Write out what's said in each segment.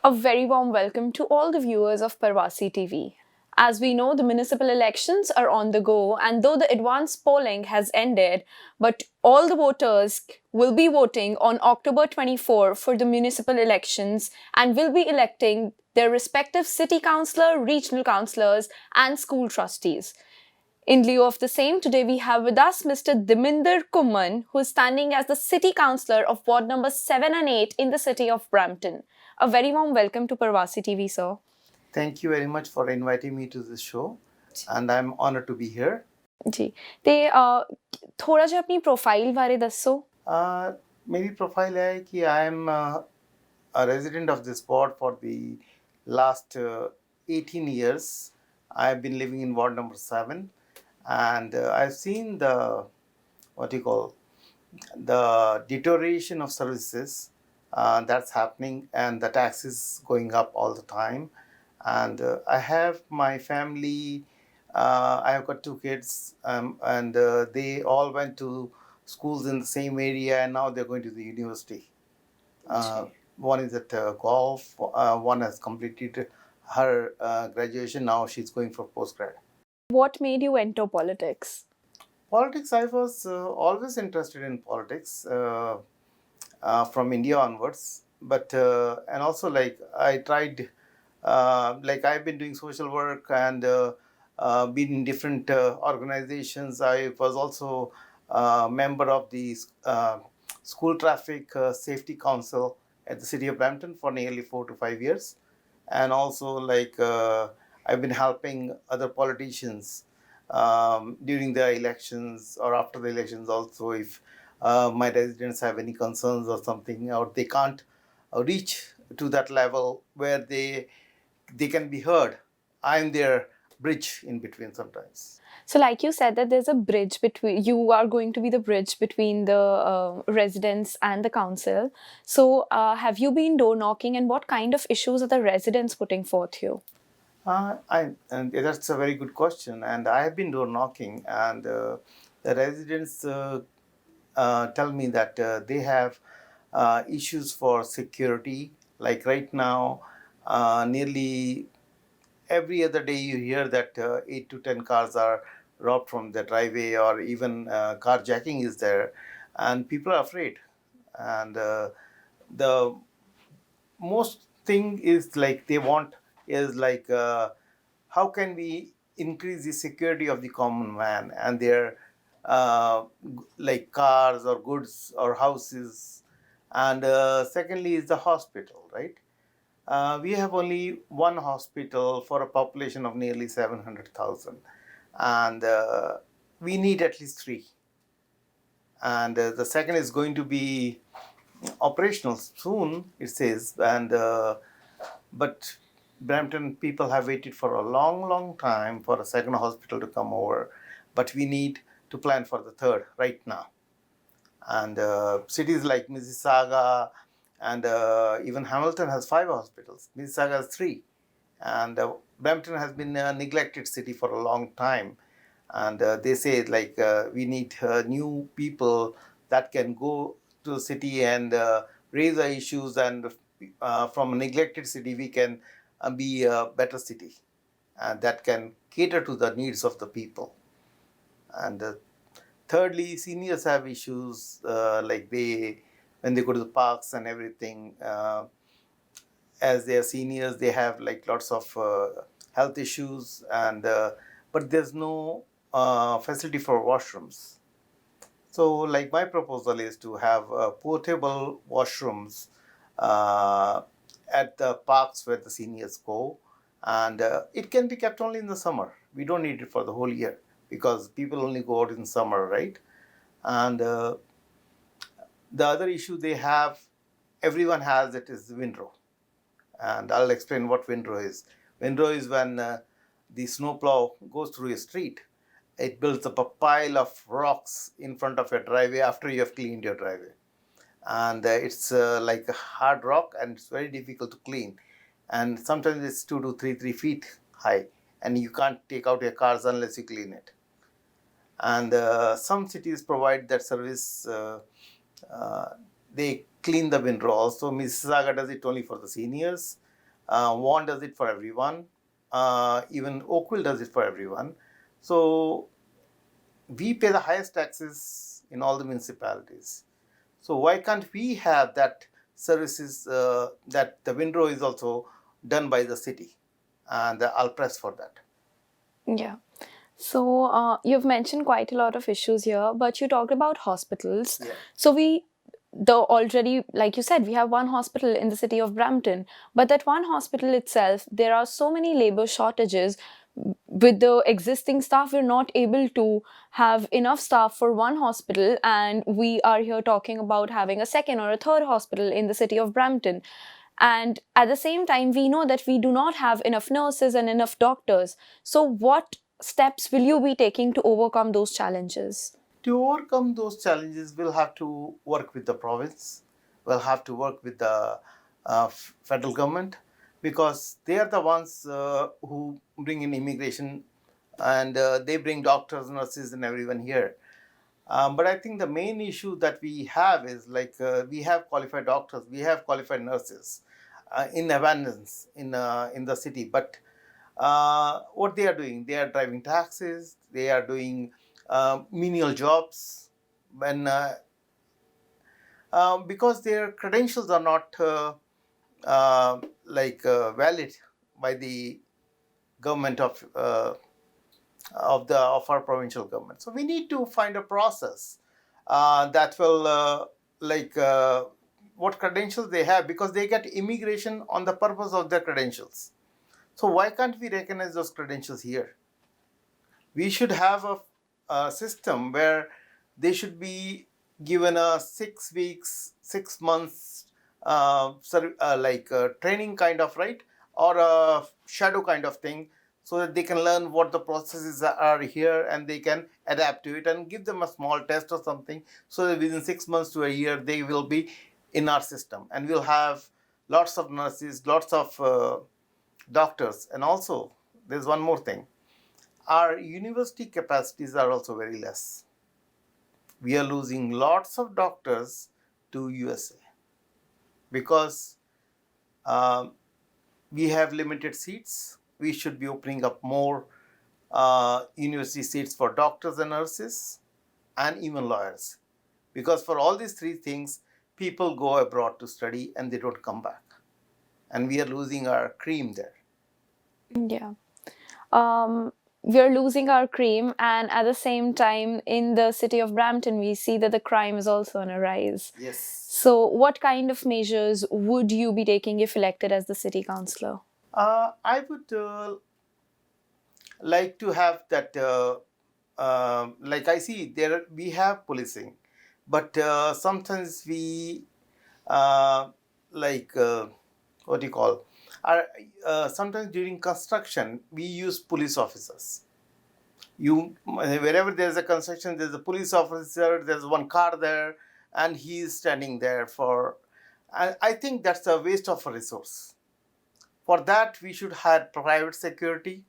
A very warm welcome to all the viewers of Parvasi TV. As we know, the municipal elections are on the go, and though the advance polling has ended, but all the voters will be voting on October 24 for the municipal elections and will be electing their respective city councillor, regional councillors, and school trustees. In lieu of the same, today we have with us Mr. Dhaminder Ghumman, who is standing as the City Councillor of Ward number 7 and 8 in the city of Brampton. A very warm welcome to Parvasi TV, sir. Thank you very much for inviting me to this show, and I'm honored to be here. जी ते थोड़ा जिहा अपनी profile बारे दस्सो. मेरी profile है कि I am a resident of this ward for the last 18 years. I've been living in ward number 7, and I've seen the deterioration of services that's happening, and the taxes going up all the time. And I have my family. I have got 2 kids, and they all went to schools in the same area, and now they're going to the university. One is at golf. One has completed her graduation. Now she's going for postgrad. What made you enter politics? Politics, I was always interested in politics from India onwards. But and also I tried, I've been doing social work and been in different organizations. I was also a member of the School Traffic Safety Council at the city of Brampton for nearly 4 to 5 years. And also I've been helping other politicians during the elections or after the elections also, if my residents have any concerns or something, or they can't reach to that level where they can be heard. I'm their bridge in between sometimes. So, like you said, that there's a bridge between, you are going to be the bridge between the residents and the council. So, have you been door knocking, and what kind of issues are the residents putting forth here? And that's a very good question. And I have been door knocking, and the residents tell me that they have issues for security. Like right now, nearly every other day you hear that 8 to 10 cars are robbed from the driveway, or even carjacking is there, and people are afraid. And the most thing is they want is how can we increase the security of the common man and their cars or goods or houses. And secondly is the hospital, right? We have only one hospital for a population of nearly 700,000, and we need at least 3. And the second is going to be operational soon, it says. And but Brampton people have waited for a long time for a second hospital to come over, but we need to plan for the third right now. And cities like Mississauga and even Hamilton has 5 hospitals. Mississauga has 3. And Brampton has been a neglected city for a long time. And they say we need new people that can go to the city and raise the issues. And from a neglected city, we can be a better city. And that can cater to the needs of the people. And thirdly, seniors have issues when they go to the parks and everything. As they are seniors, they have lots of health issues, and but there's no facility for washrooms. So my proposal is to have portable washrooms at the parks where the seniors go, and it can be kept only in the summer. We don't need it for the whole year because people only go out in summer, right? And the other issue they have, everyone has it, is windrow. And I'll explain what windrow is. Windrow is when the snowplow goes through a street. It builds up a pile of rocks in front of your driveway after you have cleaned your driveway. And it's like a hard rock, and it's very difficult to clean. And sometimes it's 2 to 3 feet high, and you can't take out your cars unless you clean it. And some cities provide that service. They clean the windrow also. Mississauga does it only for the seniors. Vaughan does it for everyone. Even Oakville does it for everyone. So we pay the highest taxes in all the municipalities. So why can't we have that services that the windrow is also done by the city? And I'll press for that. Yeah. So you've mentioned quite a lot of issues here, but you talked about hospitals. Yeah. So already, like you said, we have one hospital in the city of Brampton, but that one hospital itself, there are so many labor shortages. With the existing staff, we're not able to have enough staff for one hospital, and we are here talking about having a second or a third hospital in the city of Brampton. And at the same time, we know that we do not have enough nurses and enough doctors. So what steps will you be taking to overcome those challenges? To overcome those challenges, we'll have to work with the province. We'll have to work with the federal government, because they are the ones who bring in immigration, and they bring doctors, nurses, and everyone here. But I think the main issue that we have is like we have qualified doctors, we have qualified nurses in abundance in the city. But what they are doing, they are driving taxis, they are doing menial jobs, when because their credentials are not valid by the government of our provincial government. So we need to find a process that will what credentials they have, because they get immigration on the purpose of their credentials. So why can't we recognize those credentials here? We should have a system where they should be given a 6 weeks, 6 months training kind of, right, or a shadow kind of thing, so that they can learn what the processes are here and they can adapt to it, and give them a small test or something, so that within 6 months to a year they will be in our system, and we'll have lots of nurses, lots of doctors. And also there's one more thing: our university capacities are also very less. We are losing lots of doctors to USA, because we have limited seats. We should be opening up more university seats for doctors and nurses, and even lawyers, because for all these three things, people go abroad to study and they don't come back, and we are losing our cream there. Yeah. We're losing our cream, and at the same time, in the city of Brampton, we see that the crime is also on a rise. Yes. So, what kind of measures would you be taking if elected as the city councillor? I would like to have that. Like I see there, we have policing, but sometimes we what do you call? Sometimes during construction we use police officers. Wherever there's a construction, there's a police officer. There's one car there, and he is standing there for. I think that's a waste of a resource. For that, we should have private security,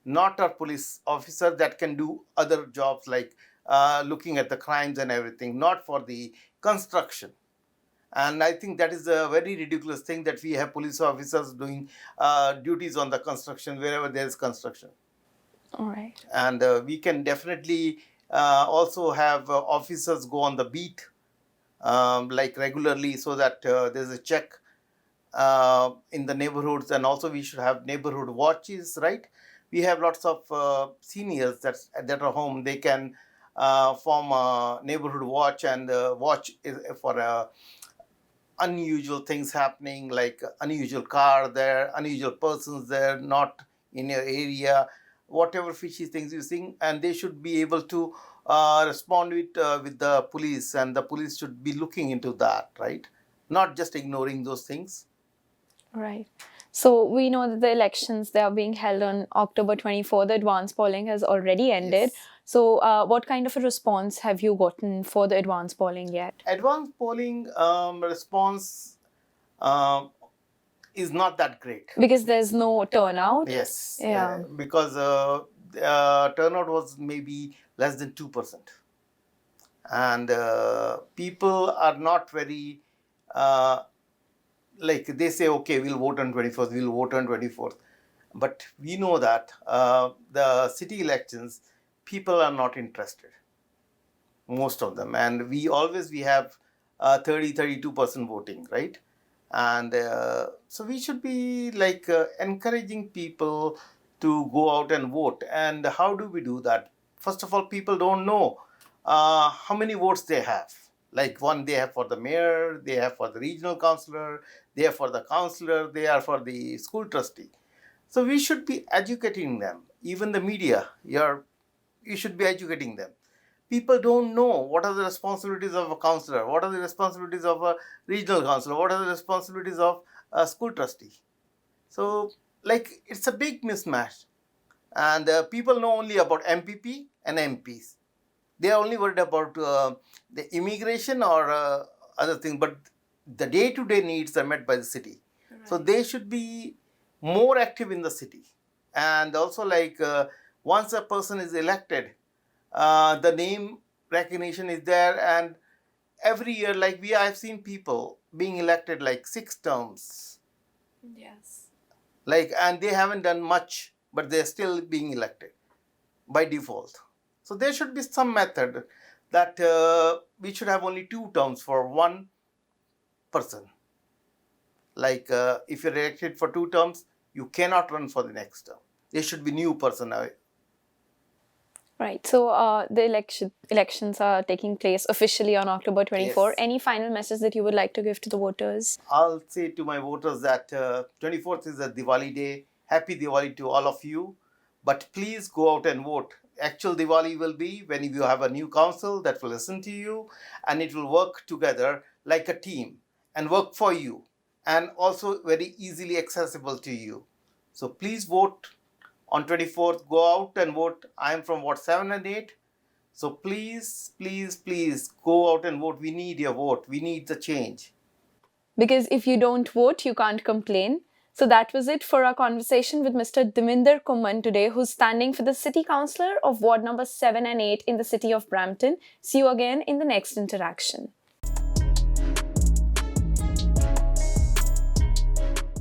not a police officer that can do other jobs like looking at the crimes and everything, not for the construction. And I think that is a very ridiculous thing, that we have police officers doing duties on the construction wherever there is construction. All right. And we can definitely also have officers go on the beat like regularly, so that there's a check in the neighborhoods. And also we should have neighborhood watches, right? We have lots of seniors that are home. They can form a neighborhood watch, and watch for unusual things happening, like unusual car there, unusual persons there, not in your area, whatever fishy things you see. And they should be able to respond with the police, and the police should be looking into that, right? Not just ignoring those things. Right. So we know that the elections, they are being held on October 24th. The advance polling has already ended. Yes. So what kind of a response have you gotten for the advance polling yet? Advanced polling response is not that great. Because there's no turnout. Yes. Yeah. Because turnout was maybe less than 2%. And people are not very like they say, okay, we'll vote on 24th, we'll vote on 24th. But we know that the city elections, people are not interested, most of them. And we have 32% voting, right? And so we should be like encouraging people to go out and vote. And how do we do that? First of all, people don't know how many votes they have. Like one they have for the mayor, they have for the regional councillor, they have for the councillor, they are for the school trustee. So we should be educating them. Even the media, you should be educating them. People don't know what are the responsibilities of a councillor, what are the responsibilities of a regional councillor, what are the responsibilities of a school trustee. So, like, it's a big mismatch. And people know only about MPP and MPs. They are only worried about the immigration or other things, but the day-to-day needs are met by the city. Right. So they should be more active in the city. And also, like, once a person is elected, the name recognition is there, and every year, like I've seen people being elected like 6 terms. Yes. Like, and they haven't done much, but they're still being elected by default. So there should be some method that we should have only 2 terms for one person. Like if you're elected for 2 terms, you cannot run for the next term. There should be new person. Right. So the elections are taking place officially on October 24. Yes. Any final message that you would like to give to the voters? I'll say to my voters that 24th is a Diwali day. Happy Diwali to all of you. But please go out and vote. Actual Diwali will be when you have a new council that will listen to you, and it will work together like a team and work for you, and also very easily accessible to you. So please vote on 24th. Go out and vote. I am from Ward 7 and 8. So please, please, please go out and vote. We need your vote. We need the change. Because if you don't vote, you can't complain. So that was it for our conversation with Mr. Dhaminder Ghumman today, who's standing for the City Councillor of Ward number 7 and 8 in the city of Brampton. See you again in the next interaction.